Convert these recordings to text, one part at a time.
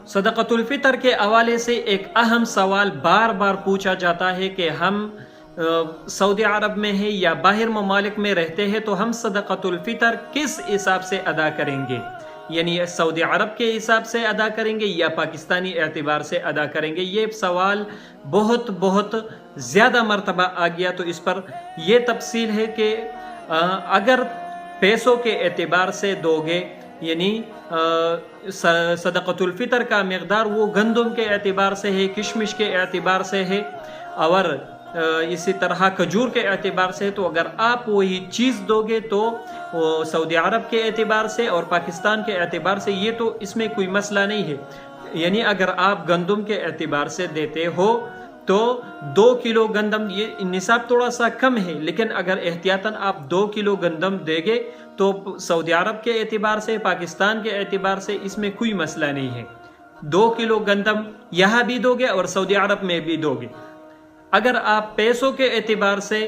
सदक़तुल फ़ितर के हवाले से एक अहम सवाल बार बार पूछा जाता है कि हम सऊदी अरब में हैं या बाहर ममालिक में रहते हैं तो हम सदक़तुल फ़ितर किस हिसाब से अदा करेंगे, यानी सऊदी अरब के हिसाब से अदा करेंगे या पाकिस्तानी एतबार से अदा करेंगे। ये सवाल बहुत बहुत ज़्यादा मरतबा आ गया, तो इस पर यह तफसील है कि अगर पैसों के एतबार से दोगे, यानी सदक़तुल फ़ितर का मकदार वो गंदम के एतबार से है, किशमिश के एतबार से है और इसी तरह खजूर के एतबार से, तो अगर आप वही चीज़ दोगे तो सऊदी अरब के एतबार से और पाकिस्तान के एतबार से ये तो इसमें कोई मसला नहीं है। यानी अगर आप गंदम के एतबार से देते हो तो 2 किलो गंदम, ये निसाब थोड़ा सा कम है, लेकिन अगर एहतियातन आप 2 किलो गंदम देंगे तो सऊदी अरब के एतबार से, पाकिस्तान के एतबार से इसमें कोई मसला नहीं है। 2 किलो गंदम यहाँ भी दोगे और सऊदी अरब में भी दोगे। अगर आप पैसों के एतबार से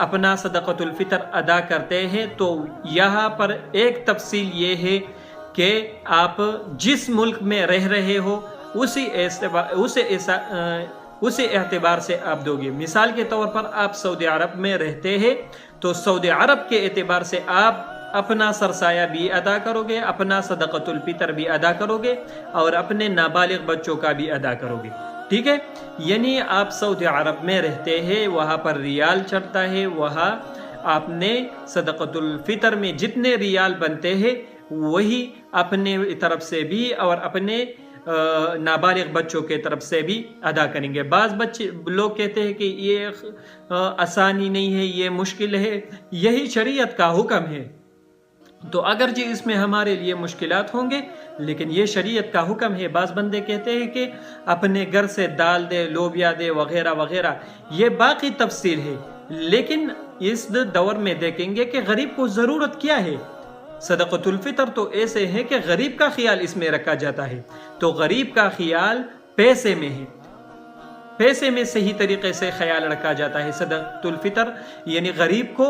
अपना सदक़तुल फ़ितर अदा करते हैं तो यहाँ पर एक तफसील ये है कि आप जिस मुल्क में रह रहे हो उसी एतबार से आप दोगे। मिसाल के तौर पर आप सऊदी अरब में रहते हैं तो सऊदी अरब के एतबार से आप अपना सरसाया भी अदा करोगे, अपना सदक़तुल फ़ितर भी अदा करोगे और अपने नाबालिग बच्चों का भी अदा करोगे। ठीक है, यानी आप सऊदी अरब में रहते हैं, वहाँ पर रियाल चलता है, वहाँ आपने सदक़तुल फ़ितर में जितने रियाल बनते हैं वही अपने तरफ से भी और अपने नाबालिग बच्चों के तरफ से भी अदा करेंगे। बाज़ बच्चे लोग कहते हैं कि ये आसानी नहीं है, ये मुश्किल है, यही शरीयत का हुक्म है। तो अगर जी इसमें हमारे लिए मुश्किलात होंगे, लेकिन ये शरीयत का हुक्म है। बाज़ बंदे कहते हैं कि अपने घर से दाल दे, लोबिया दे, वगैरह वगैरह, ये बाकी तफसील है। लेकिन इस दौर में देखेंगे कि गरीब को ज़रूरत क्या है। सदक़तुल फ़ितर तो ऐसे है कि गरीब का ख्याल इसमें रखा जाता है, तो गरीब का ख्याल पैसे में है, पैसे में सही तरीके से ख्याल रखा जाता है। सदक़तुल फ़ितर यानी गरीब को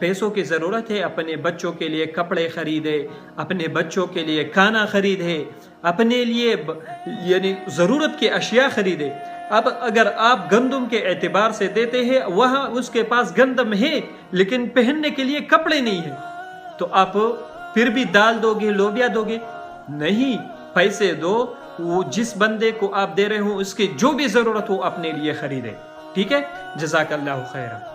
पैसों की ज़रूरत है, अपने बच्चों के लिए कपड़े ख़रीदे, अपने बच्चों के लिए खाना ख़रीदे, अपने लिए यानी ज़रूरत की अशिया ख़रीदे। अब अगर आप गंदम के एतबार से देते हैं, वहाँ उसके पास गंदम है लेकिन पहनने के लिए कपड़े नहीं है, तो आप फिर भी दाल दोगे, लोबिया दोगे? नहीं, पैसे दो, वो जिस बंदे को आप दे रहे हो उसकी जो भी ज़रूरत हो अपने लिए खरीदे। ठीक है, जज़ाकल्लाहु खैरा।